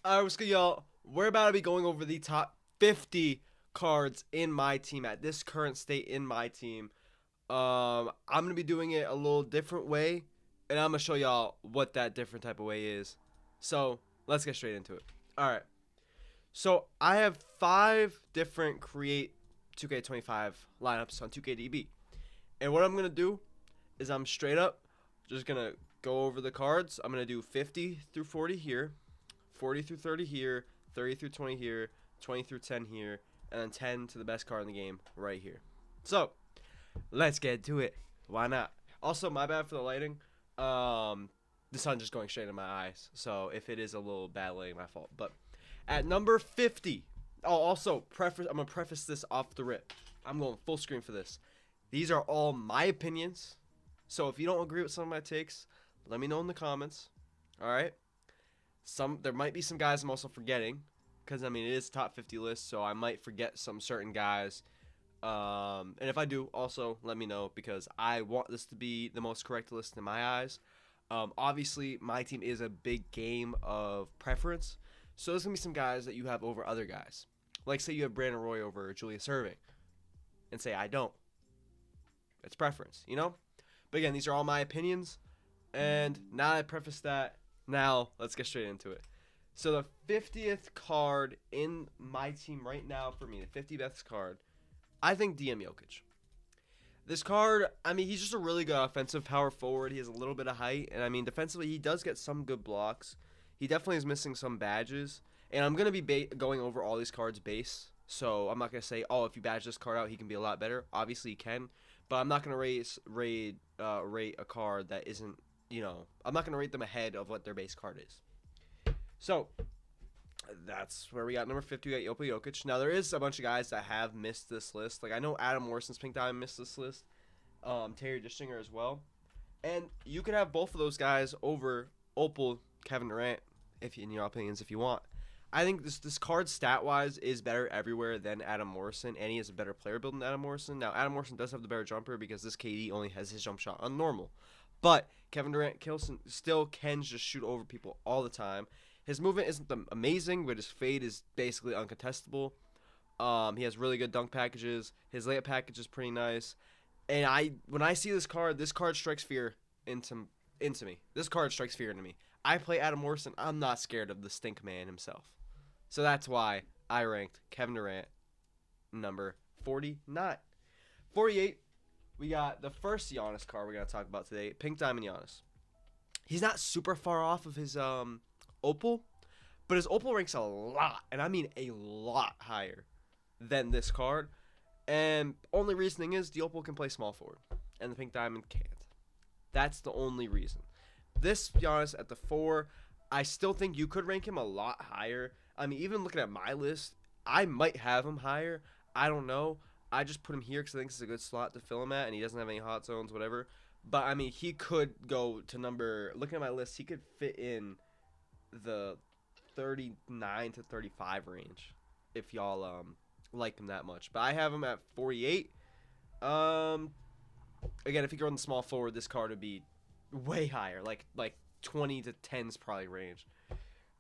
Alright, what's good, y'all? We're about to be going over the top 50 cards in my team at this current state in my team. I'm gonna be doing it a little different way, and I'm gonna show y'all what that different type of way is. So let's get straight into it. Alright, so I have 5 different create 2k25 lineups on 2KDB, and what I'm gonna do is I'm straight up just gonna go over the cards. I'm gonna do 50 through 40 here, 40 through 30 here, 30 through 20 here, 20 through 10 here, and then 10 to the best card in the game right here. So, let's get to it. Why not? Also, my bad for the lighting. The sun just going straight in my eyes. So, if it is a little bad lighting, my fault. But at number 50, also, I'm going to preface this off the rip. I'm going full screen for this. These are all my opinions. So, if you don't agree with some of my takes, let me know in the comments. All right? There might be some guys I'm also forgetting, because I mean it is top 50 list, so I might forget some certain guys. And if I do, also let me know, because I want this to be the most correct list in my eyes. Obviously, my team is a big game of preference, so there's gonna be some guys that you have over other guys. Like say you have Brandon Roy over Julius Erving, and say I don't. It's preference, you know. But again, these are all my opinions, and now that I preface that. Now, let's get straight into it. So, the 50th card in my team right now for me, the 50 best card, I think DM Jokic. This card, I mean, he's just a really good offensive power forward. He has a little bit of height, and I mean, defensively, he does get some good blocks. He definitely is missing some badges, and I'm going to be going over all these cards base. So, I'm not going to say, oh, if you badge this card out, he can be a lot better. Obviously, he can, but I'm not going to rate a card that isn't, I'm not going to rate them ahead of what their base card is. So, that's where we got number 50. We got Jokic. Now, there is a bunch of guys that have missed this list. Like, I know Adam Morrison's Pink Diamond missed this list. Terry Dischinger as well. And you could have both of those guys over Opal, Kevin Durant, if in your opinions, if you want. I think this card stat-wise is better everywhere than Adam Morrison, and he is a better player build than Adam Morrison. Now, Adam Morrison does have the better jumper because this KD only has his jump shot on normal. But Kevin Durant still can just shoot over people all the time. His movement isn't amazing, but his fade is basically uncontestable. He has really good dunk packages. His layup package is pretty nice. And when I see this card strikes fear into me. This card strikes fear into me. I play Adam Morrison. I'm not scared of the stink man himself. So that's why I ranked Kevin Durant number 49. 48. We got the first Giannis card we're going to talk about today, Pink Diamond Giannis. He's not super far off of his Opal, but his Opal ranks a lot, and I mean a lot higher than this card. And only reasoning is the Opal can play small forward, and the Pink Diamond can't. That's the only reason. This Giannis at the 4, I still think you could rank him a lot higher. I mean, even looking at my list, I might have him higher. I don't know. I just put him here because I think this is a good slot to fill him at, and he doesn't have any hot zones, whatever. But, I mean, he could go to looking at my list, he could fit in the 39 to 35 range if y'all like him that much. But I have him at 48. Again, if you go in the small forward, this card would be way higher, like 20 to 10's probably range.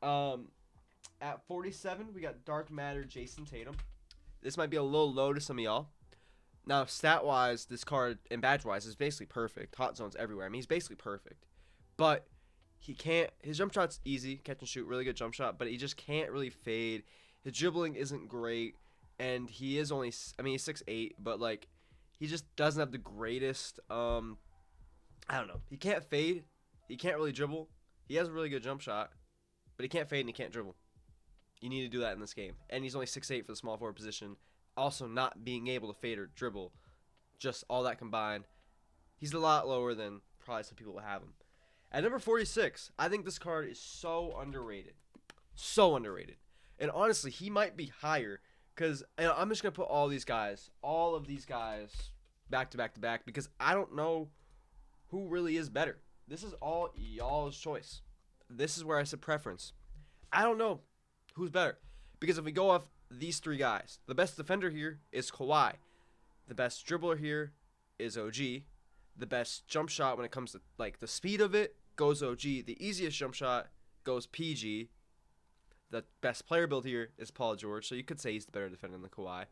At 47, we got Dark Matter Jason Tatum. This might be a little low to some of y'all. Now, stat-wise, this card, and badge-wise, is basically perfect. Hot zones everywhere. I mean, he's basically perfect. But he can't, his jump shot's easy, catch and shoot, really good jump shot, but he just can't really fade. His dribbling isn't great, and he is only, I mean, he's 6'8", but, like, he just doesn't have the greatest, I don't know. He can't fade. He can't really dribble. He has a really good jump shot, but he can't fade and he can't dribble. You need to do that in this game. And he's only 6'8" for the small forward position. Also, not being able to fade or dribble. Just all that combined. He's a lot lower than probably some people will have him. At number 46, I think this card is so underrated. So underrated. And honestly, he might be higher. Because I'm just going to put all of these guys, back to back to back. Because I don't know who really is better. This is all y'all's choice. This is where I said preference. I don't know who's better. Because if we go off these 3 guys, the best defender here is Kawhi. The best dribbler here is OG. The best jump shot when it comes to like the speed of it goes OG. The easiest jump shot goes PG. the best player build here is Paul George, so you could say he's the better defender than Kawhi.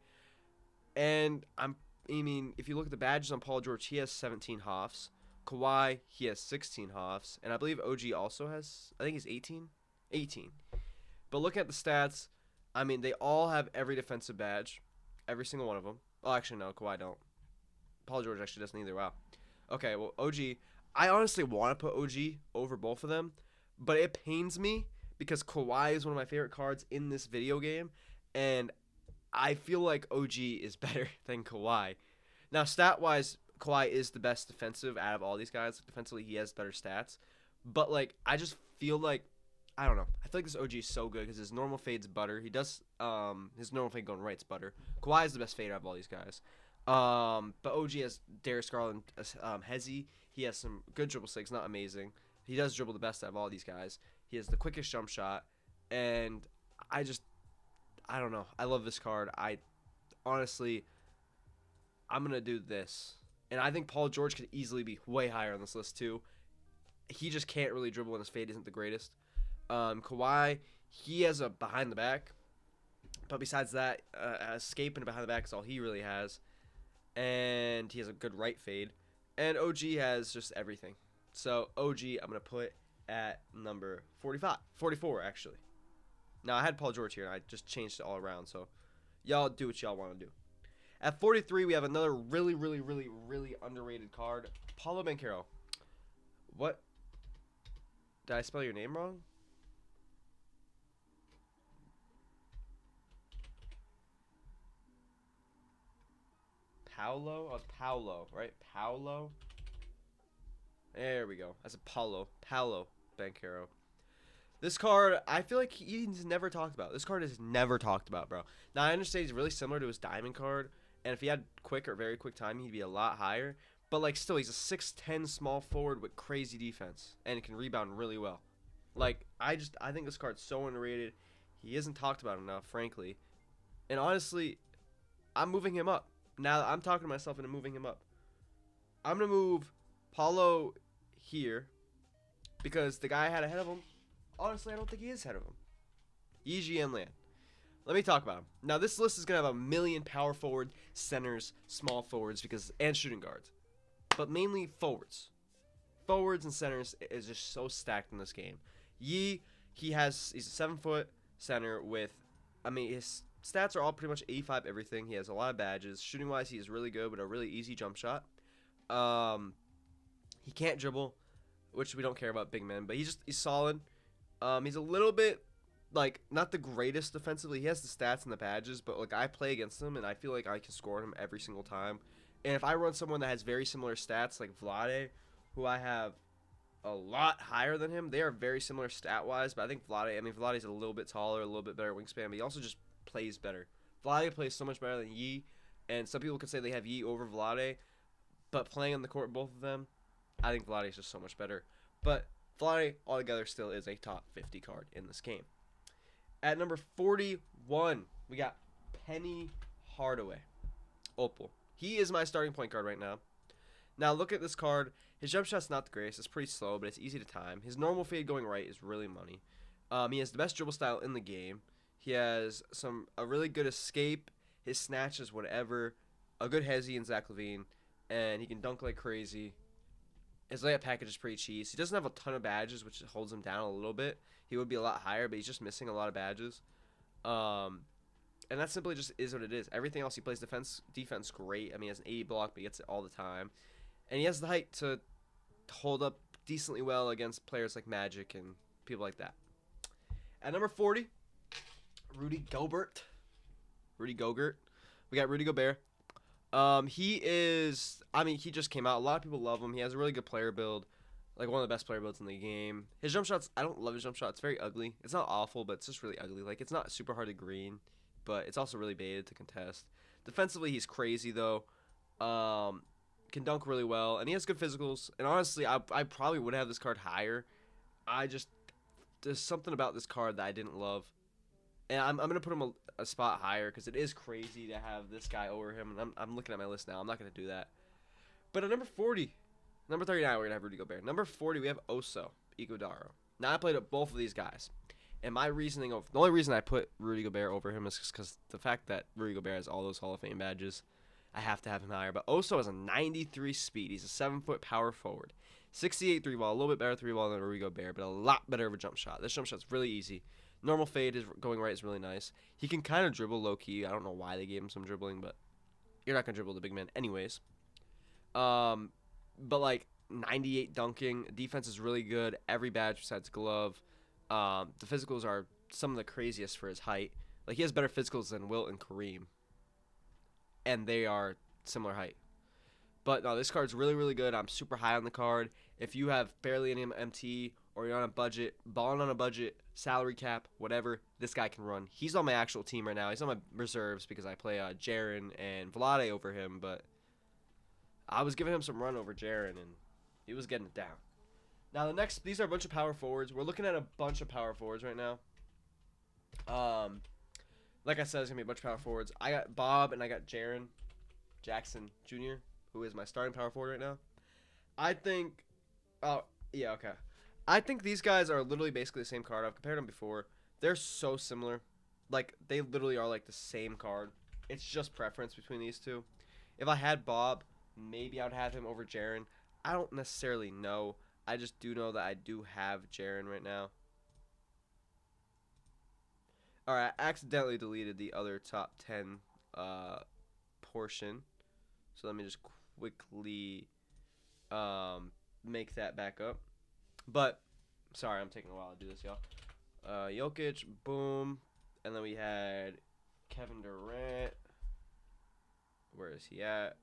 And I mean, if you look at the badges on Paul George, he has 17 Hoffs. Kawhi, he has 16 Hoffs, and I believe OG also has. I think he's 18. 18. But looking at the stats, I mean, they all have every defensive badge, every single one of them. Oh, actually, no, Kawhi don't. Paul George actually doesn't either. Wow. Okay, well, OG, I honestly want to put OG over both of them, but it pains me because Kawhi is one of my favorite cards in this video game, and I feel like OG is better than Kawhi. Now, stat-wise, Kawhi is the best defensive out of all these guys. Defensively, he has better stats. But, like, I just feel like, I don't know. I feel like this OG is so good because his normal fade's butter. He does, his normal fade going right's butter. Kawhi is the best fade out of all these guys. But OG has Darius Garland, Hezzy. He has some good dribble stakes, not amazing. He does dribble the best out of all these guys. He has the quickest jump shot. And I don't know. I love this card. Honestly, I'm going to do this. And I think Paul George could easily be way higher on this list, too. He just can't really dribble, and his fade isn't the greatest. Kawhi, he has a behind the back. But besides that, escape and behind the back is all he really has. And he has a good right fade. And OG has just everything. So OG, I'm going to put at number 44, actually. Now, I had Paul George here, and I just changed it all around. So y'all do what y'all want to do. At 43, we have another really, really, really, really underrated card. Paolo Banchero. What? Did I spell your name wrong? Paolo? Oh, it's Paolo, right? Paolo? There we go. That's a Paolo Banchero. This card, I feel like he's never talked about. This card is never talked about, bro. Now, I understand he's really similar to his diamond card, and if he had quick or very quick timing, he'd be a lot higher. But, like, still, he's a 6'10 small forward with crazy defense, and can rebound really well. Like, I think this card's so underrated. He isn't talked about enough, frankly. And honestly, I'm moving him up. Now, I'm talking to myself into moving him up. I'm going to move Paulo here because the guy I had ahead of him, honestly, I don't think he is ahead of him. Yiji and Lan. Let me talk about him. Now, this list is going to have a million power forward, centers, small forwards, and shooting guards. But mainly forwards. Forwards and centers is just so stacked in this game. He's a 7-foot center with, I mean, his stats are all pretty much 85 everything. He has a lot of badges. Shooting-wise, he is really good, but a really easy jump shot. He can't dribble, which we don't care about big men, but he's solid. He's a little bit, like, not the greatest defensively. He has the stats and the badges, but, like, I play against him, and I feel like I can score him every single time. And if I run someone that has very similar stats, like Vlade, who I have a lot higher than him, they are very similar stat-wise, but I think Vlade's a little bit taller, a little bit better wingspan, but he also just plays better. Vlade plays so much better than Yi, and some people could say they have Yi over Vlade, but playing on the court, both of them, I think Vlade is just so much better. But Vlade, altogether, still is a top 50 card in this game. At number 41, we got Penny Hardaway. Opal. He is my starting point guard right now. Now, look at this card. His jump shot's not the greatest. It's pretty slow, but it's easy to time. His normal fade going right is really money. He has the best dribble style in the game. He has a really good escape. His snatch is whatever. A good Hezzy and Zach LaVine. And he can dunk like crazy. His layup package is pretty cheese. He doesn't have a ton of badges, which holds him down a little bit. He would be a lot higher, but he's just missing a lot of badges. And that simply just is what it is. Everything else, he plays defense great. I mean, he has an 80 block, but he gets it all the time. And he has the height to hold up decently well against players like Magic and people like that. At number 40, Rudy Gobert. We got Rudy Gobert. He just came out. A lot of people love him. He has a really good player build. Like, one of the best player builds in the game. His jump shots, I don't love his jump shot. It's very ugly. It's not awful, but it's just really ugly. Like, it's not super hard to green, but it's also really baited to contest. Defensively, he's crazy, though. Can dunk really well, and he has good physicals. And honestly, I probably would have this card higher. There's something about this card that I didn't love. And I'm going to put him a spot higher because it is crazy to have this guy over him. And I'm looking at my list now. I'm not going to do that. But at number 39, we're going to have Rudy Gobert. Number 40, we have Oso Iguodaro. Now, I played with both of these guys. And my reasoning of the only reason I put Rudy Gobert over him is because the fact that Rudy Gobert has all those Hall of Fame badges, I have to have him higher. But Oso has a 93 speed. He's a 7-foot power forward. 68 3 ball, a little bit better 3 ball than Rudy Gobert, but a lot better of a jump shot. This jump shot's really easy. Normal fade is going right is really nice. He can kind of dribble low key. I don't know why they gave him some dribbling, but you're not gonna dribble the big man anyways. But like 98 dunking, defense is really good. Every badge besides glove. The physicals are some of the craziest for his height. Like he has better physicals than Wilt and Kareem, and they are similar height. But no, this card's really, really good. I'm super high on the card. If you have barely any MT or you're on a budget, balling on a budget, salary cap, whatever, this guy can run. He's on my actual team right now. He's on my reserves because I play Jaren and Vlade over him, but I was giving him some run over Jaren, and he was getting it down. Now, these are a bunch of power forwards. We're looking at a bunch of power forwards right now. Like I said, it's going to be a bunch of power forwards. I got Bob and I got Jaren Jackson Jr., who is my starting power forward right now. I think, I think these guys are literally basically the same card. I've compared them before. They're so similar. Like, they literally are like the same card. It's just preference between these two. If I had Bob, maybe I would have him over Jaren. I don't necessarily know. I just do know that I do have Jaren right now. Alright, I accidentally deleted the other top 10 portion. So let me just quickly make that back up. But, sorry, I'm taking a while to do this, y'all. Jokic, boom. And then we had Kevin Durant. Where is he at?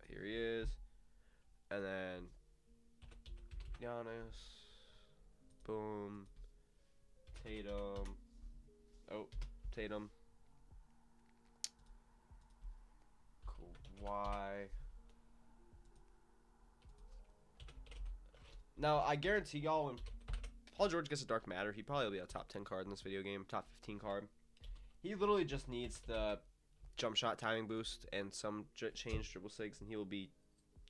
Here he is. And then Giannis. Boom. Tatum. Oh, Tatum. Kawhi. Now, I guarantee y'all when Paul George gets a Dark Matter, he probably will be a top 10 card in this video game, top 15 card. He literally just needs the jump shot timing boost and some change dribble sigs, and he will be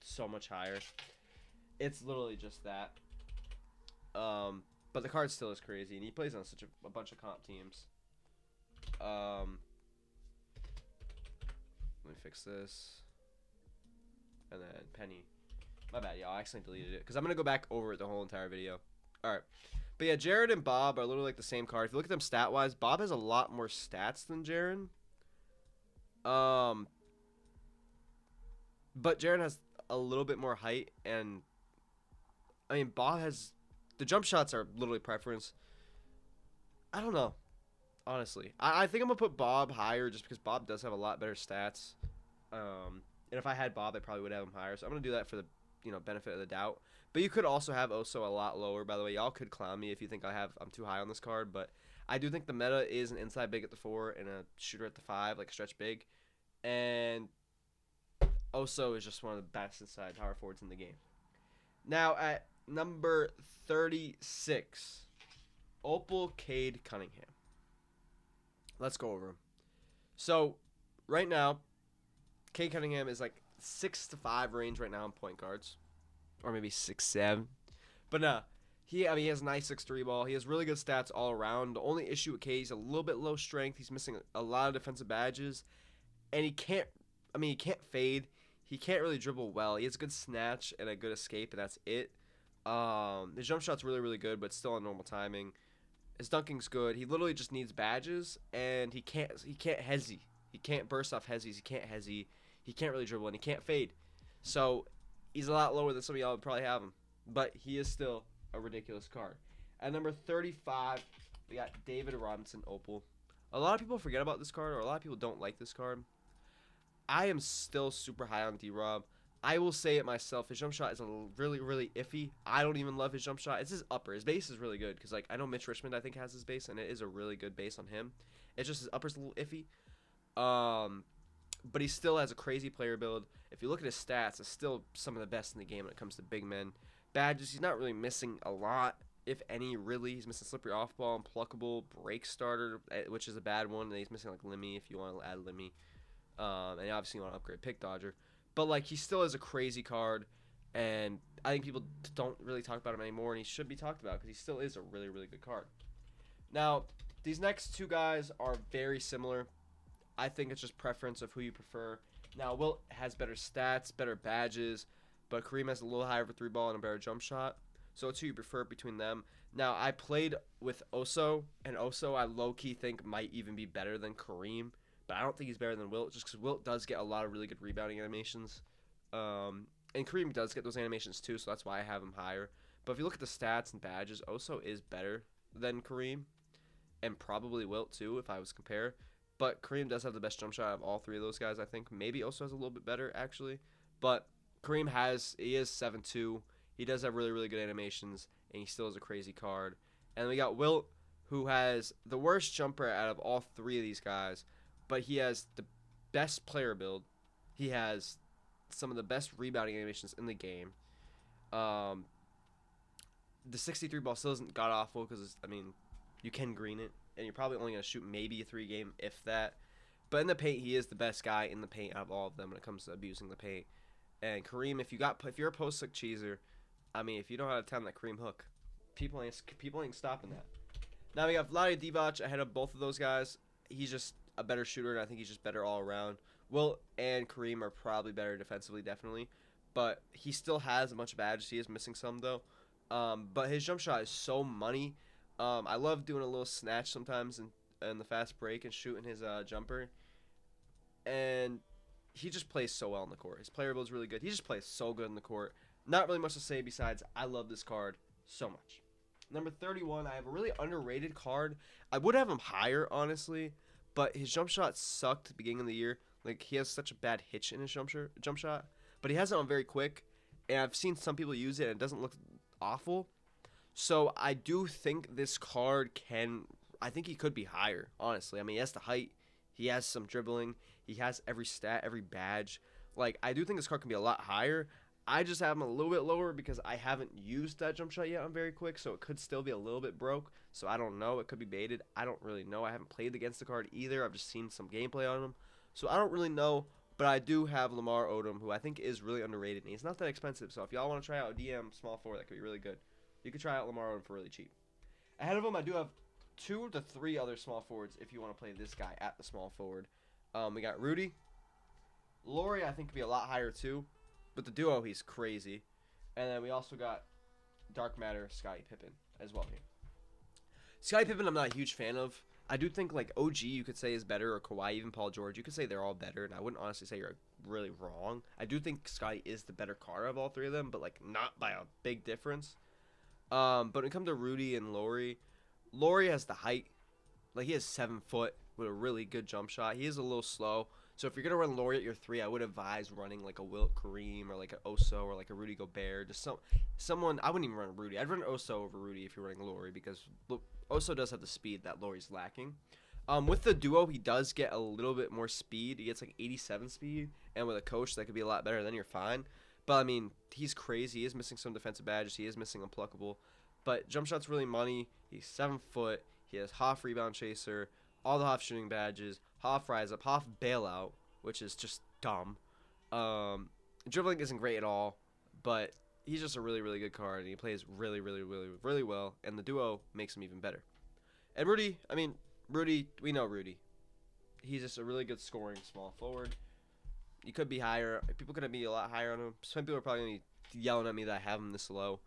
so much higher. It's literally just that. But the card still is crazy, and he plays on such a bunch of comp teams. Let me fix this. And then Penny. My bad, y'all. I accidentally deleted it because I'm going to go back over it the whole entire video. Alright. But yeah, Jared and Bob are literally like the same card. If you look at them stat-wise, Bob has a lot more stats than Jared. But Jared has a little bit more height, and I mean, Bob has the jump shots are literally preference. I don't know, honestly. I think I'm gonna put Bob higher just because Bob does have a lot better stats. And if I had Bob, I probably would have him higher. So I'm gonna do that for the benefit of the doubt. But you could also have Oso a lot lower. By the way, y'all could clown me if you think I'm too high on this card, but I do think the meta is an inside big at the 4 and a shooter at the 5, like a stretch big. And Oso is just one of the best inside power forwards in the game. Now at number 36, Opal Cade Cunningham. Let's go over him. So right now, Cade Cunningham is like 6 to 5 range right now in point guards, or maybe 6'7". But nah, he has a nice 6'3" ball. He has really good stats all around. The only issue with Cade, he's a little bit low strength. He's missing a lot of defensive badges, and he can't fade. He can't really dribble well. He has a good snatch and a good escape, and that's it. His jump shot's really, really good, but still on normal timing. His dunking's good. He literally just needs badges, and he can't hezzy. He can't burst off hezzies. He can't hezzy. He can't really dribble, and he can't fade. So he's a lot lower than some of y'all would probably have him. But he is still a ridiculous card. At number 35, we got David Robinson Opal. A lot of people forget about this card, or a lot of people don't like this card. I am still super high on D-Rob. I will say it myself. His jump shot is really, really iffy. I don't even love his jump shot. It's his upper. His base is really good because, like, I know Mitch Richmond, I think, has his base, and it is a really good base on him. It's just his upper's a little iffy. But he still has a crazy player build. If you look at his stats, it's still some of the best in the game when it comes to big men. Badges, he's not really missing a lot, if any, really. He's missing slippery off-ball, unpluckable, break starter, which is a bad one. And he's missing, like, Limmy, if you want to add Limmy. And obviously you want to upgrade Pick Dodger. But, like, he still is a crazy card, and I think people don't really talk about him anymore, and he should be talked about because he still is a really, really good card. Now, these next two guys are very similar. I think it's just preference of who you prefer. Now, Wilt has better stats, better badges, but Kareem has a little higher of a three ball and a better jump shot. So it's who you prefer between them. Now, I played with Oso, and Oso I low-key think might even be better than Kareem, but I don't think he's better than Wilt, just because Wilt does get a lot of really good rebounding animations. And Kareem does get those animations too, so that's why I have him higher. But if you look at the stats and badges, Oso is better than Kareem, and probably Wilt too, if I was to compare. But Kareem does have the best jump shot of all three of those guys, I think. Maybe Oso has a little bit better, actually. But Kareem he is 7'2". He does have really, really good animations, and he still has a crazy card. And we got Wilt, who has the worst jumper out of all three of these guys, but he has the best player build. He has some of the best rebounding animations in the game. Um, the 63 ball still isn't god awful because, I mean, you can green it, and you're probably only going to shoot maybe a 3-game, if that. But in the paint, he is the best guy in the paint out of all of them when it comes to abusing the paint. And Kareem, if you're a post hook cheeser, I mean, if you know how to time that Kareem hook, people ain't stopping that. Now we got Vlade Divac ahead of both of those guys. He's just a better shooter, and I think he's just better all around. Will and Kareem are probably better defensively, definitely, but he still has a bunch of badges. He is missing some though. But his jump shot is so money. I love doing a little snatch sometimes in the fast break and shooting his jumper. And he just plays so well on the court. His player build is really good. He just plays so good in the court. Not really much to say besides I love this card so much. Number 31, I have a really underrated card. I would have him higher, honestly, but his jump shot sucked at the beginning of the year. Like, he has such a bad hitch in his jump shot. But he has it on very quick, and I've seen some people use it, and it doesn't look awful. So I do think this card I think he could be higher, honestly. I mean, he has the height. He has some dribbling. He has every stat, every badge. Like, I do think this card can be a lot higher. I just have him a little bit lower because I haven't used that jump shot yet on very quick, so it could still be a little bit broke. So I don't know. It could be baited. I don't really know. I haven't played against the card either. I've just seen some gameplay on him. So I don't really know, but I do have Lamar Odom, who I think is really underrated, and he's not that expensive. So if y'all want to try out a DM small forward, that could be really good. You could try out Lamar Odom for really cheap. Ahead of him, I do have 2 to 3 other small forwards if you want to play this guy at the small forward. We got Rudy. Laurie, I think, could be a lot higher too. But the duo, he's crazy. And then we also got Dark Matter, Scottie Pippen as well here. Scottie Pippen, I'm not a huge fan of. I do think, like, OG, you could say is better, or Kawhi, even Paul George. You could say they're all better, and I wouldn't honestly say you're really wrong. I do think Scottie is the better card of all three of them, but, like, not by a big difference. But when it comes to Rudy and Laurie has the height. Like, he is 7 foot with a really good jump shot. He is a little slow. So if you're going to run Laurie at your 3, I would advise running like a Wilt Kareem or like an Oso or like a Rudy Gobert. Just someone, I wouldn't even run Rudy. I'd run Oso over Rudy if you're running Laurie because Oso does have the speed that Laurie's lacking. With the duo, he does get a little bit more speed. He gets like 87 speed. And with a coach, that could be a lot better. Then you're fine. But, I mean, he's crazy. He is missing some defensive badges. He is missing Unpluckable. But jump shot's really money. He's 7 foot. He has half rebound chaser, all the half shooting badges, half rise up, half bailout, which is just dumb. Dribbling isn't great at all, but he's just a really, really good card, and he plays really, really, really, really well, and the duo makes him even better. And Rudy, we know Rudy. He's just a really good scoring small forward. You could be higher. People could be a lot higher on him. Some people are probably going to be yelling at me that I have him this low.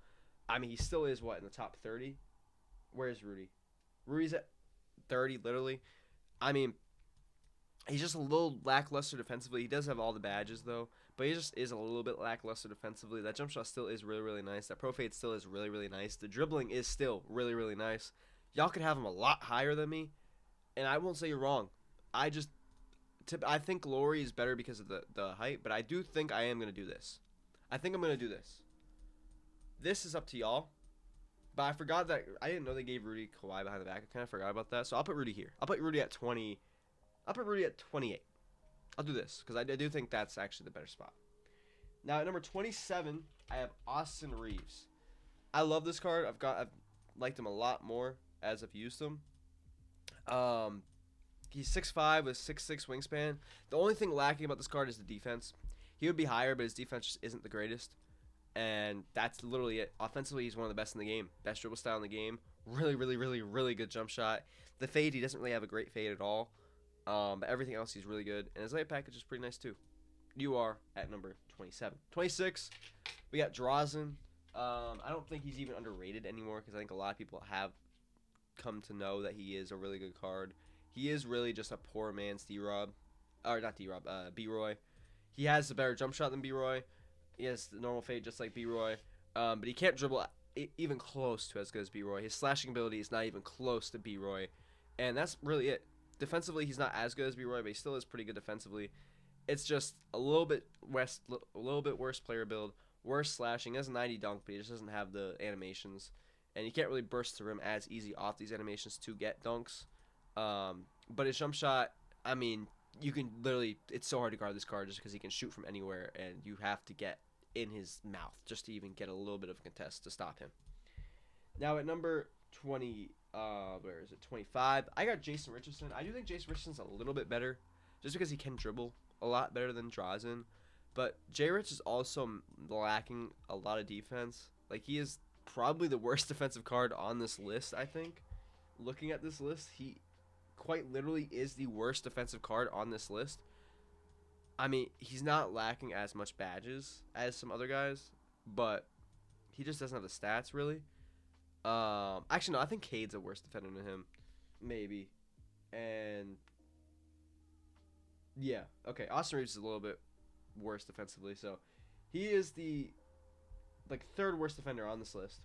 I mean, he still is, in the top 30? Where's Rudy? Rudy's at 30, literally. I mean, he's just a little lackluster defensively. He does have all the badges, though, but he just is a little bit lackluster defensively. That jump shot still is really, really nice. That pro fade still is really, really nice. The dribbling is still really, really nice. Y'all could have him a lot higher than me, and I won't say you're wrong. I think Laurie is better because of the height, but I do think I am going to do this. I think I'm going to do this. This is up to y'all. But I forgot that I didn't know they gave Rudy Kawhi behind the back. I kind of forgot about that. So I'll put Rudy here. I'll put Rudy at 20. I'll put Rudy at 28. I'll do this because I do think that's actually the better spot. Now at number 27, I have Austin Reeves. I love this card. I've liked him a lot more as I've used him. He's 6'5" with 6'6" wingspan. The only thing lacking about this card is the defense. He would be higher, but his defense just isn't the greatest. And that's literally it. Offensively, he's one of the best in the game. Best dribble style in the game. Really, really, really, really good jump shot. The fade, he doesn't really have a great fade at all. But everything else, he's really good. And his layup package is pretty nice, too. You are at number 27. 26, we got Drazen. I don't think he's even underrated anymore because I think a lot of people have come to know that he is a really good card. He is really just a poor man's D-Rob. Or not D-Rob, B-Roy. He has a better jump shot than B-Roy. He has the normal fade just like B-Roy. But he can't dribble even close to as good as B-Roy. His slashing ability is not even close to B-Roy. And that's really it. Defensively, he's not as good as B-Roy, but he still is pretty good defensively. It's just a little bit worse player build, worse slashing. He has a 90 dunk, but he just doesn't have the animations, and you can't really burst the rim as easy off these animations to get dunks. But his jump shot, I mean, you can literally, it's so hard to guard this card just because he can shoot from anywhere, and you have to get in his mouth just to even get a little bit of a contest to stop him. Now at number 20, where is it? 25. I got Jason Richardson. I do think Jason Richardson's a little bit better, just because he can dribble a lot better than Drazen. But J Rich is also lacking a lot of defense. Like, he is probably the worst defensive card on this list, I think. Looking at this list, he quite literally is the worst defensive card on this list. I mean, he's not lacking as much badges as some other guys, but he just doesn't have the stats, really. Actually, no, I think Cade's a worse defender than him. Maybe. And yeah, okay. Austin Reeves is a little bit worse defensively, so he is the third worst defender on this list.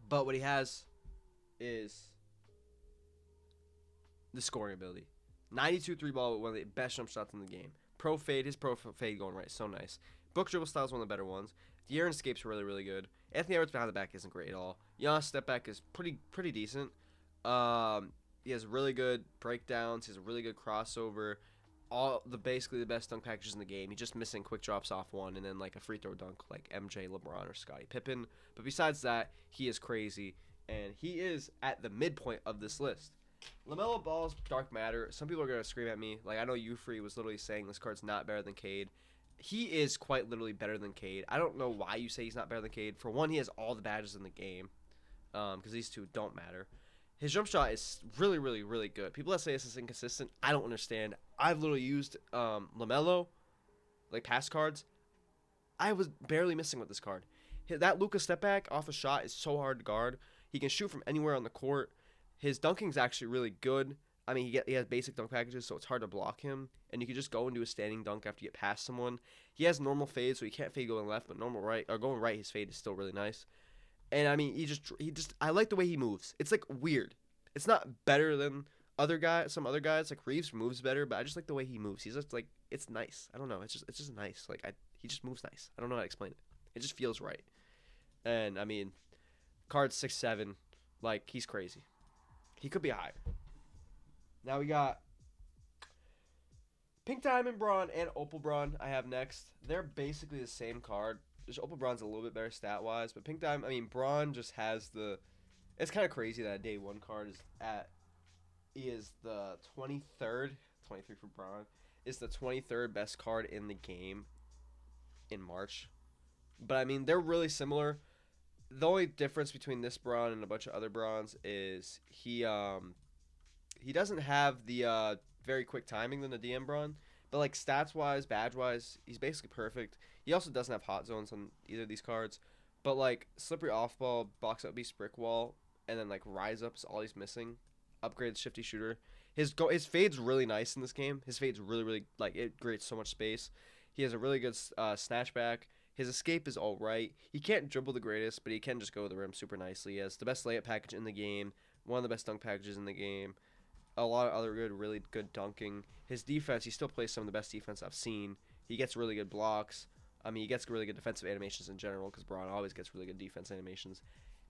But what he has is the scoring ability. 92 three ball with one of the best jump shots in the game. Pro fade, his pro fade going right, so nice. Book dribble style is one of the better ones. The air and escapes are really, really good. Anthony Edwards behind the back isn't great at all. Giannis step back is pretty decent. He has really good breakdowns. He has a really good crossover. Basically the best dunk packages in the game. He's just missing quick drops off one and then like a free throw dunk like MJ, LeBron, or Scottie Pippen. But besides that, he is crazy, and he is at the midpoint of this list. LaMelo Ball's dark matter. Some people are gonna scream at me. Like, I know Ufree was literally saying this card's not better than Cade. He is quite literally better than Cade. I don't know why you say he's not better than Cade. For one, he has all the badges in the game, because these two don't matter. His jump shot is really, really, really good. People that say this is inconsistent, I don't understand. I've literally used LaMelo, like pass cards. I was barely missing with this card. That Luka step back off a shot is so hard to guard. He can shoot from anywhere on the court. His dunking's actually really good. I mean, he has basic dunk packages, so it's hard to block him. And you can just go and do a standing dunk after you get past someone. He has normal fade, so he can't fade going left, but normal right or going right, his fade is still really nice. And I mean, he just I like the way he moves. It's like weird. It's not better than some other guys. Like Reeves moves better, but I just like the way he moves. He's just like, it's nice. I don't know. It's just nice. Like he just moves nice. I don't know how to explain it. It just feels right. And I mean, card 6'7", like he's crazy. He could be higher. Now we got Pink Diamond Braun and Opal Braun I have next. They're basically the same card. Just Opal Braun's a little bit better stat-wise, but Pink Diamond, I mean, Braun just has the... It's kind of crazy that a day one card is the 23rd, 23 for Braun, is the 23rd best card in the game in March. But, I mean, they're really similar. The only difference between this Braun and a bunch of other Brauns is he doesn't have the very quick timing than the DM Braun, but like stats wise, badge wise, he's basically perfect. He also doesn't have hot zones on either of these cards, but like slippery off ball, box up beast brick wall, and then like rise up is all he's missing. Upgrade shifty shooter. His fade's really nice in this game. His fade's really like it creates so much space. He has a really good snatch back. His escape is all right. He can't dribble the greatest, but he can just go to the rim super nicely. He has the best layup package in the game, one of the best dunk packages in the game, a lot of other really good dunking. His defense, he still plays some of the best defense I've seen. He gets really good blocks. I mean, he gets really good defensive animations in general because Braun always gets really good defense animations.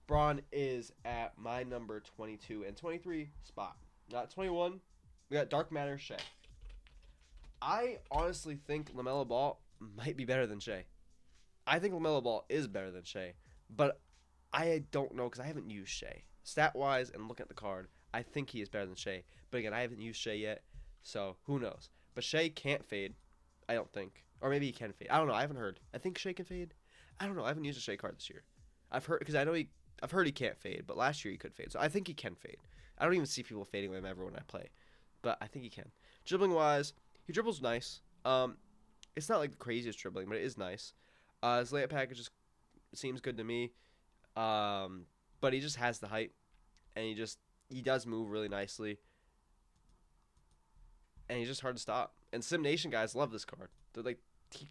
Braun is at my number 22 and 23 spot. Not 21. We got Dark Matter Shea. I honestly think LaMelo Ball might be better than Shea. I think LaMelo Ball is better than Shea, but I don't know because I haven't used Shea. Stat-wise and looking at the card, I think he is better than Shea. But again, I haven't used Shea yet, so who knows. But Shea can't fade, I don't think. Or maybe he can fade. I don't know. I haven't heard. I think Shea can fade. I don't know. I haven't used a Shea card this year. I've heard because I know he I've heard he can't fade, but last year he could fade. So I think he can fade. I don't even see people fading him ever when I play, but I think he can. Dribbling wise, he dribbles nice. It's not like the craziest dribbling, but it is nice. His layup package seems good to me. But he just has the height, and he does move really nicely, and he's just hard to stop. And Sim Nation guys love this card. They're like,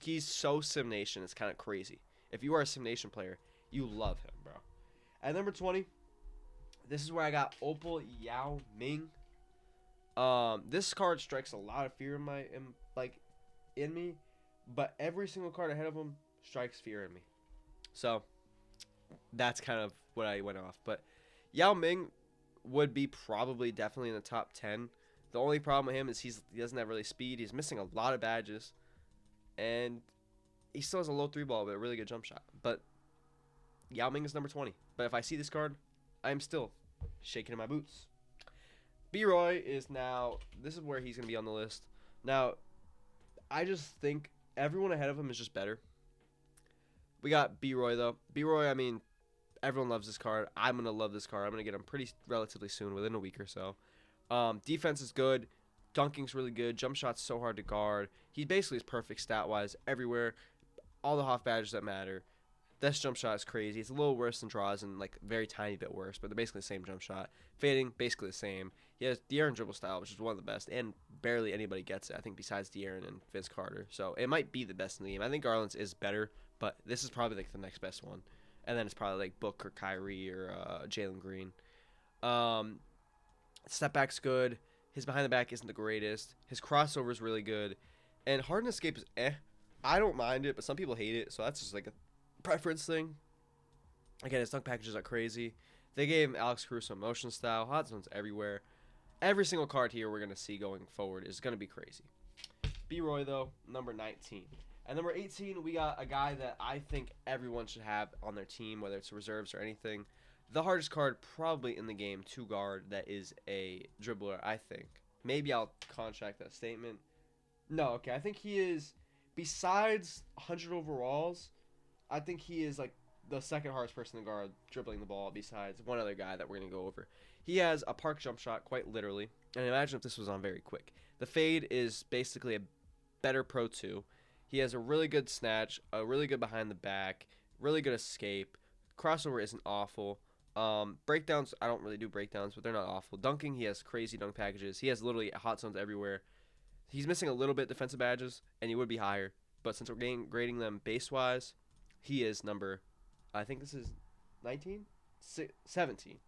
he's so Sim Nation. It's kind of crazy. If you are a Sim Nation player, you love him, bro. At number 20, this is where I got Opal Yao Ming. This card strikes a lot of fear in me, but every single card ahead of him strikes fear in me. So that's kind of what I went off. But Yao Ming would be probably definitely in the top 10. The only problem with him is he doesn't have really speed. He's missing a lot of badges, and he still has a low 3-ball but a really good jump shot. But Yao Ming is number 20. But if I see this card, I am still shaking in my boots. B-Roy is now, this is where he's going to be on the list. Now, I just think everyone ahead of him is just better. We got B-Roy, though. B-Roy, I mean, everyone loves this card. I'm going to love this card. I'm going to get him relatively soon, within a week or so. Defense is good. Dunking's really good. Jump shot's so hard to guard. He basically is perfect stat-wise everywhere. All the Hoff badges that matter. This jump shot is crazy. It's a little worse than draws and like very tiny bit worse, but they're basically the same jump shot. Fading, basically the same. He has De'Aaron dribble style, which is one of the best, and barely anybody gets it, I think, besides De'Aaron and Vince Carter. So it might be the best in the game. I think Garland's is better, but this is probably like the next best one. And then it's probably like Book or Kyrie or Jalen Green. Step back's good. His behind the back isn't the greatest. His crossover is really good. And hard and escape is eh. I don't mind it, but some people hate it, so that's just like a preference thing. Again, his dunk packages are crazy. They gave him Alex Caruso motion style. Hot zones everywhere. Every single card here we're going to see going forward is going to be crazy. B-Roy, though, number 19. At number 18, we got a guy that I think everyone should have on their team, whether it's reserves or anything. The hardest card probably in the game to guard that is a dribbler, I think. Maybe I'll contract that statement. No, okay. I think he is, besides 100 overalls, I think he is like the second hardest person to guard dribbling the ball besides one other guy that we're going to go over. He has a park jump shot, quite literally. And imagine if this was on very quick. The fade is basically a better Pro 2. He has a really good snatch, a really good behind the back, really good escape. Crossover isn't awful. Breakdowns, I don't really do breakdowns, but they're not awful. Dunking, he has crazy dunk packages. He has literally hot zones everywhere. He's missing a little bit defensive badges, and he would be higher. But since we're grading them base-wise, he is number, I think this is 19? 17.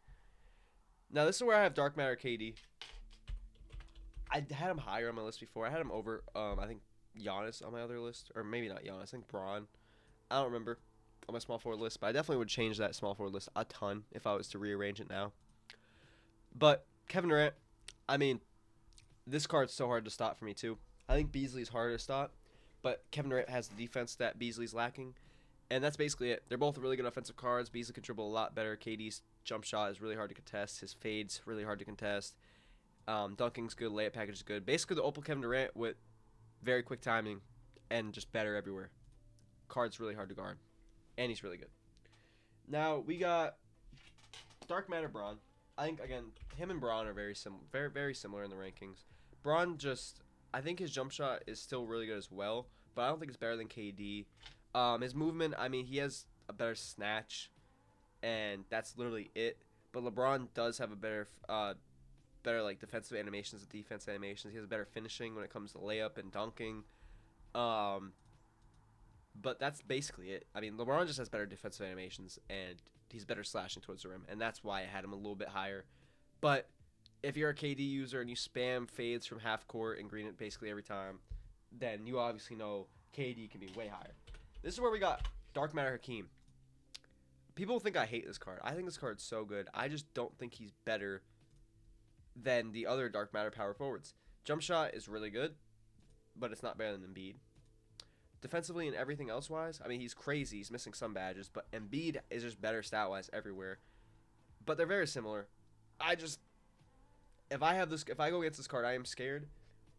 Now, this is where I have Dark Matter KD. I had him higher on my list before. I had him over, I think, Giannis on my other list. Or maybe not Giannis. I think Braun. I don't remember on my small forward list. But I definitely would change that small forward list a ton if I was to rearrange it now. But Kevin Durant, I mean, this card's so hard to stop for me, too. I think Beasley's harder to stop. But Kevin Durant has the defense that Beasley's lacking. And that's basically it. They're both really good offensive cards. Beasley can dribble a lot better. KD's jump shot is really hard to contest. His fade's really hard to contest. Dunking's good. Layup package is good. Basically, the Opal Kevin Durant with very quick timing and just better everywhere. Card's really hard to guard. And he's really good. Now, we got Dark Matter Braun. I think, again, him and Braun are very similar in the rankings. Braun just, I think his jump shot is still really good as well, but I don't think it's better than KD. His movement, I mean, he has a better snatch, and that's literally it. But LeBron does have a better like defensive animations and defense animations. He has better finishing when it comes to layup and dunking. But that's basically it. I mean, LeBron just has better defensive animations, and he's better slashing towards the rim, and that's why I had him a little bit higher. But if you're a KD user and you spam fades from half court and green it basically every time, then you obviously know KD can be way higher. This is where we got Dark Matter Hakeem. People think I hate this card. I think this card's so good. I just don't think he's better than the other Dark Matter power forwards. Jump shot is really good, but it's not better than Embiid. Defensively and everything else-wise, I mean, he's crazy. He's missing some badges, but Embiid is just better stat-wise everywhere. But they're very similar. If I go against this card, I am scared,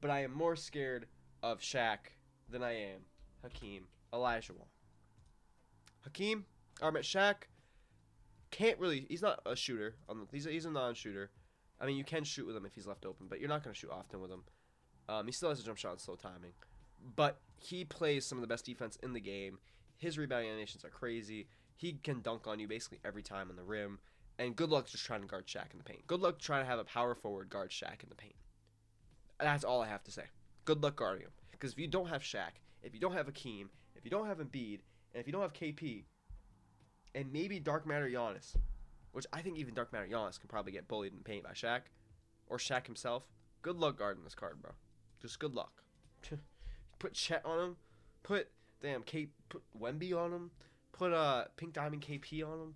but I am more scared of Shaq than I am Hakeem Olajuwon. Shaq, can't really. He's not a shooter. He's a non-shooter. I mean, you can shoot with him if he's left open, but you're not gonna shoot often with him. He still has a jump shot and slow timing, but he plays some of the best defense in the game. His rebounding animations are crazy. He can dunk on you basically every time on the rim. And good luck just trying to guard Shaq in the paint. Good luck trying to have a power forward guard Shaq in the paint. That's all I have to say. Good luck guarding him. Because if you don't have Shaq, if you don't have Akeem, if you don't have Embiid, and if you don't have KP, and maybe Dark Matter Giannis, which I think even Dark Matter Giannis can probably get bullied in the paint by Shaq, or Shaq himself, good luck guarding this card, bro. Just good luck. Put Chet on him. Put Wemby on him. Put Pink Diamond KP on him.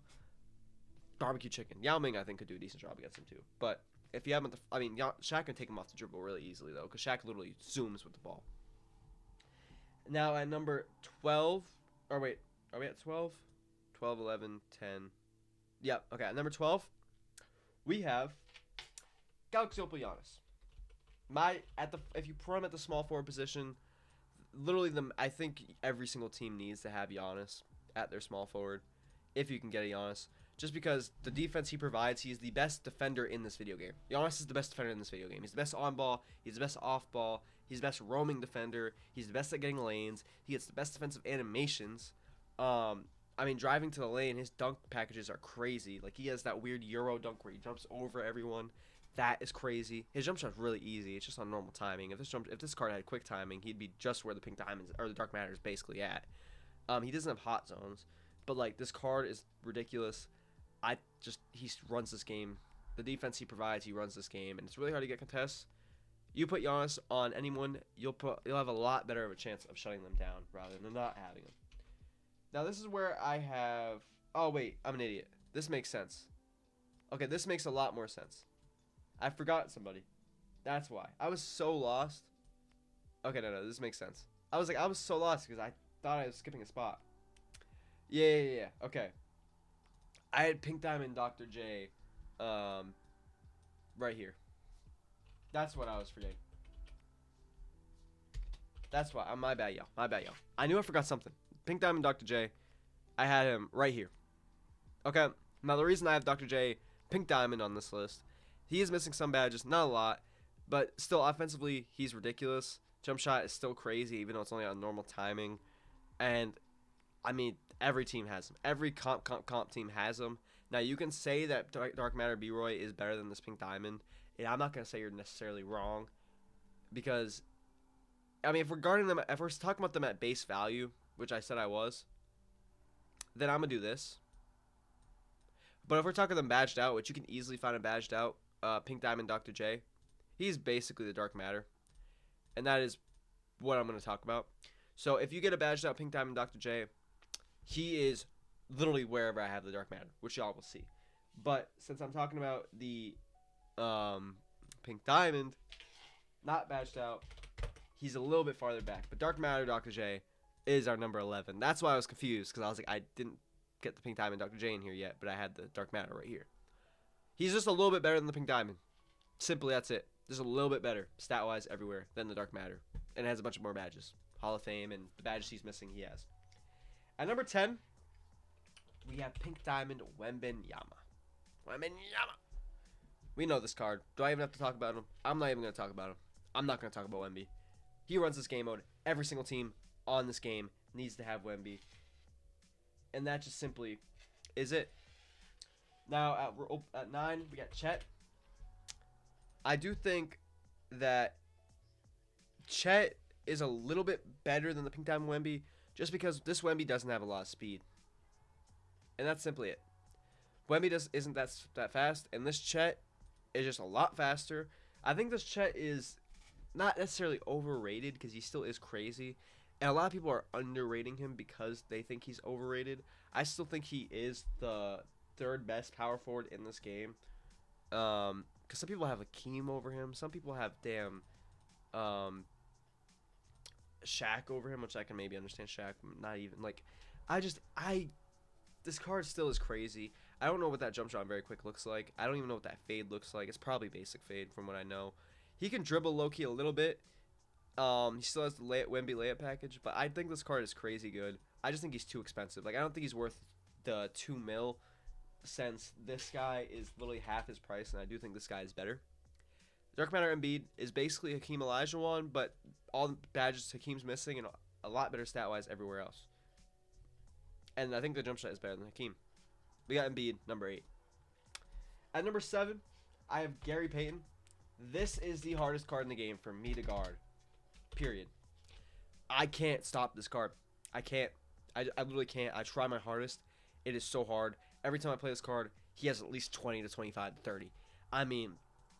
Barbecue Chicken. Yao Ming, I think, could do a decent job against him, too. But if you haven't, Shaq can take him off the dribble really easily, though, because Shaq literally zooms with the ball. Now, at number 12, or wait, are we at 12? 12, 11, 10. Yep, okay, at number 12, we have Galaxy Opal Giannis. If you put him at the small forward position, literally, I think every single team needs to have Giannis at their small forward, if you can get a Giannis. Just because the defense he provides, he's the best defender in this video game. Giannis is the best defender in this video game. He's the best on ball. He's the best off ball. He's the best roaming defender. He's the best at getting lanes. He gets the best defensive animations. Driving to the lane, his dunk packages are crazy. Like, he has that weird Euro dunk where he jumps over everyone. That is crazy. His jump shot's really easy. It's just on normal timing. If this card had quick timing, he'd be just where the pink diamonds or the dark matter is basically at. He doesn't have hot zones, but like this card is ridiculous. He runs this game. The defense he provides, he runs this game, and it's really hard to get contests. You put Giannis on anyone, you'll have a lot better of a chance of shutting them down rather than not having them. Now this is where I have. Oh wait, I'm an idiot. This makes sense. Okay, this makes a lot more sense. I forgot somebody. That's why. I was so lost. Okay, no, this makes sense. I was so lost because I thought I was skipping a spot. Yeah. Okay. I had Pink Diamond Dr. J right here. That's what I was forgetting. That's why. My bad, y'all. I knew I forgot something. Pink Diamond Dr. J, I had him right here. Okay. Now, the reason I have Dr. J Pink Diamond on this list, he is missing some badges. Not a lot. But still, offensively, he's ridiculous. Jump shot is still crazy, even though it's only on normal timing. And, every team has him. Every comp team has him. Now, you can say that Dark Matter B-Roy is better than this Pink Diamond. And I'm not going to say you're necessarily wrong. Because, if we're talking about them at base value, which I said I was, then I'm going to do this. But if we're talking them badged out, which you can easily find a badged out, Pink Diamond Dr. J, he's basically the Dark Matter. And that is what I'm going to talk about. So if you get a badged out Pink Diamond Dr. J, he is literally wherever I have the Dark Matter, which y'all will see. But since I'm talking about the Pink Diamond, not badged out, he's a little bit farther back. But Dark Matter Dr. J is our number 11. That's why I was confused, because I was like, I didn't get the Pink Diamond Dr. J in here yet, but I had the Dark Matter right here. He's just a little bit better than the Pink Diamond. Simply, that's it. Just a little bit better, stat-wise, everywhere, than the Dark Matter. And it has a bunch of more badges. Hall of Fame, and the badges he's missing, he has. At number 10, we have Pink Diamond Wembanyama. We know this card. Do I even have to talk about him? I'm not even going to talk about him. I'm not going to talk about Wemby. He runs this game mode. Every single team on this game needs to have Wemby. And that just simply is it. Now, at 9, we got Chet. I do think that Chet is a little bit better than the Pink Diamond Wemby just because this Wemby doesn't have a lot of speed. And that's simply it. Wemby isn't that fast, and this Chet is just a lot faster. I think this Chet is not necessarily overrated because he still is crazy. And a lot of people are underrating him because they think he's overrated. I still think he is the third best power forward in this game. Because some people have Akeem over him. Some people have Shaq over him, which I can maybe understand. Shaq, not even this card still is crazy. I don't know what that jump shot very quick looks like. I don't even know what that fade looks like. It's probably basic fade from what I know. He can dribble low key a little bit. He still has the Wemby layup package, but I think this card is crazy good. I just think he's too expensive. I don't think he's worth the $2 mil since this guy is literally half his price, and I do think this guy is better. Dark Matter Embiid is basically Hakeem Olajuwon, but all the badges Hakeem's missing and a lot better stat-wise everywhere else. And I think the jump shot is better than Hakeem. We got Embiid, number 8. At number 7, I have Gary Payton. This is the hardest card in the game for me to guard, period. I can't stop this card. I can't. I literally can't. I try my hardest. It is so hard. Every time I play this card, he has at least 20 to 25 to 30. I mean,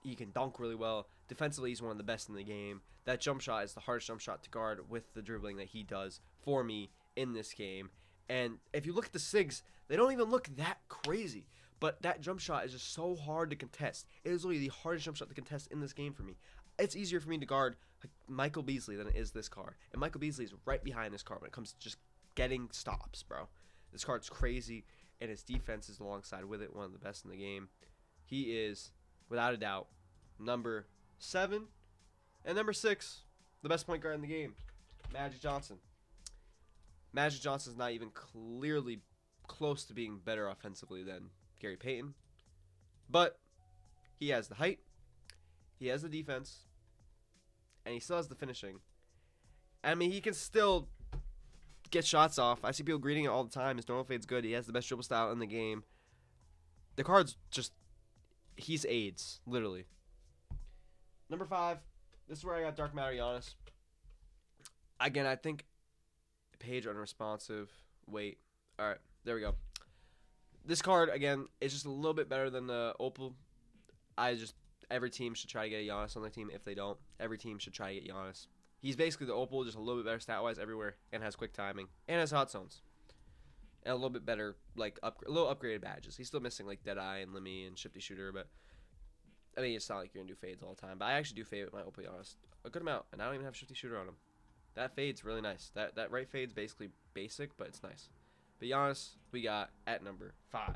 he can dunk really well. Defensively, he's one of the best in the game. That jump shot is the hardest jump shot to guard with the dribbling that he does for me in this game. And if you look at the SIGs, they don't even look that crazy. But that jump shot is just so hard to contest. It is literally the hardest jump shot to contest in this game for me. It's easier for me to guard Michael Beasley than it is this card. And Michael Beasley is right behind this card when it comes to just getting stops, bro. This card's crazy, and his defense is alongside with it one of the best in the game. He is, without a doubt, number 7. And number 6, the best point guard in the game, Magic Johnson. Magic Johnson's not even clearly close to being better offensively than Gary Payton. But he has the height, he has the defense, and he still has the finishing. I mean, he can still get shots off. I see people greeting it all the time. His normal fade's good. He has the best dribble style in the game. The card's just, he's AIDS, literally. Number 5, this is where I got Dark Matter Giannis. Again, I think page unresponsive. Wait. All right, there we go. This card, again, is just a little bit better than the Opal. Every team should try to get a Giannis on their team. If they don't, every team should try to get Giannis. He's basically the Opal, just a little bit better stat-wise everywhere, and has quick timing, and has hot zones. And a little bit better, like, a little upgraded badges. He's still missing, like, Deadeye and Limmy and Shifty Shooter, but, I mean, it's not like you're going to do fades all the time. But I actually do fade with my Opal Giannis a good amount, and I don't even have Shifty Shooter on him. That fade's really nice. That right fade's basically basic, but it's nice. But Giannis, we got at number 5.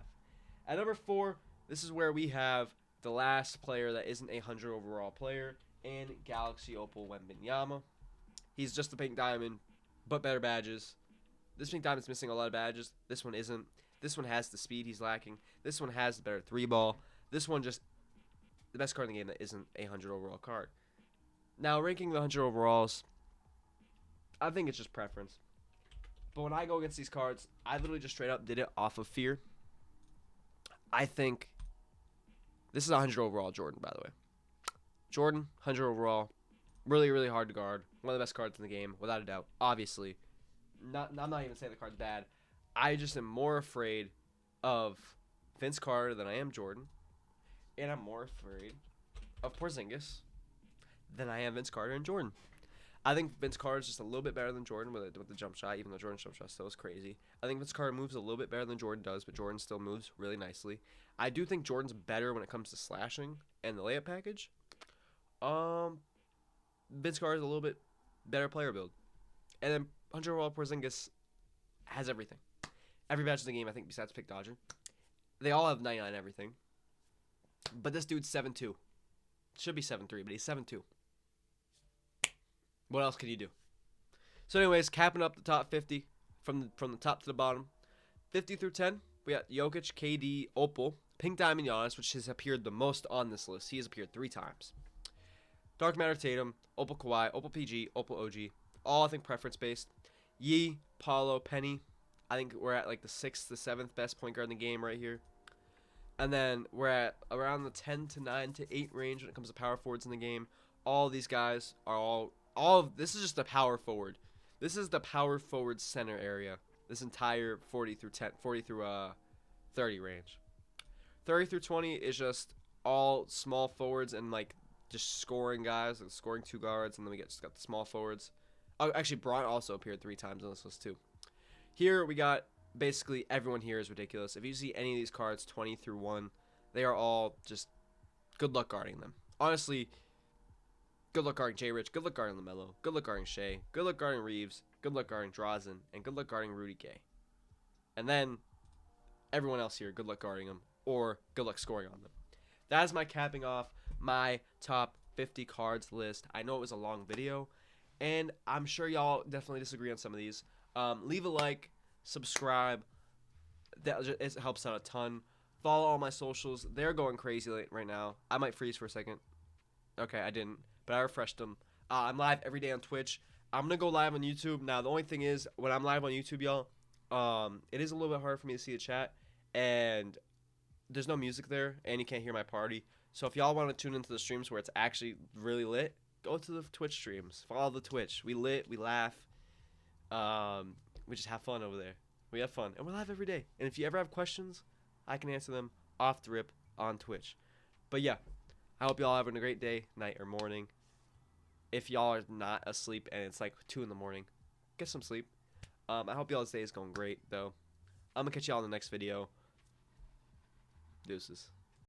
At number 4, this is where we have the last player that isn't a 100 overall player in Galaxy Opal Wembanyama. He's just a pink diamond, but better badges. This pink diamond's missing a lot of badges. This one isn't. This one has the speed he's lacking. This one has the better 3-ball. This one just the best card in the game that isn't a 100 overall card. Now, ranking the 100 overalls, I think it's just preference. But when I go against these cards, I literally just straight up did it off of fear. I think this is a 100 overall Jordan, by the way. Jordan, 100 overall. Really, really hard to guard. One of the best cards in the game, without a doubt. Obviously. I'm not even saying the card's bad. I just am more afraid of Vince Carter than I am Jordan. And I'm more afraid of Porzingis than I am Vince Carter and Jordan. I think Vince Carter is just a little bit better than Jordan with the jump shot, even though Jordan's jump shot still is crazy. I think Vince Carter moves a little bit better than Jordan does, but Jordan still moves really nicely. I do think Jordan's better when it comes to slashing and the layup package. Vince Carter is a little bit better player build. And then 100 overall Porzingis has everything. Every badge in the game, I think, besides Pick Dodger. They all have 99 everything. But this dude's 7'2". Should be 7'3", but he's 7'2". What else can you do? So anyways, capping up the top 50 from the top to the bottom. 50 through 10, we got Jokic, KD, Opal, Pink Diamond Giannis, which has appeared the most on this list. He has appeared 3 times. Dark Matter Tatum, Opal Kawhi, Opal PG, Opal OG. All, I think, preference-based. Yee, Paulo, Penny. I think we're at like the 6th to 7th best point guard in the game right here. And then we're at around the 10 to 9 to 8 range when it comes to power forwards in the game. All of these guys are all of this is just the power forward. This is the power forward center area. This entire 40 through 30 range. 30 through 20 is just all small forwards and like just scoring guys, like scoring 2 guards, and then we got the small forwards. Oh, actually, Braun also appeared 3 times on this list too. Here we got basically everyone here is ridiculous. If you see any of these cards 20 through 1, they are all just good luck guarding them. Honestly, good luck guarding Jay Rich, good luck guarding LaMelo, good luck guarding Shea, good luck guarding Reeves, good luck guarding Drazen, and good luck guarding Rudy Gay. And then everyone else here, good luck guarding them, or good luck scoring on them. That is my capping off my top 50 cards list. I know it was a long video, and I'm sure y'all definitely disagree on some of these. Leave a like, subscribe. It helps out a ton. Follow all my socials. They're going crazy right now. I might freeze for a second. Okay, I didn't, but I refreshed them. I'm live every day on Twitch. I'm gonna go live on YouTube now. The only thing is, when I'm live on YouTube, y'all, it is a little bit hard for me to see the chat, and there's no music there, and you can't hear my party. So if y'all want to tune into the streams where it's actually really lit, go to the Twitch streams. Follow the Twitch. We lit. We laugh. We just have fun over there. We have fun, and we're live every day. And if you ever have questions, I can answer them off the rip on Twitch. But yeah, I hope y'all having a great day, night, or morning. If y'all are not asleep and it's like 2 in the morning, get some sleep. I hope y'all's day is going great, though. I'm going to catch y'all in the next video. Deuces.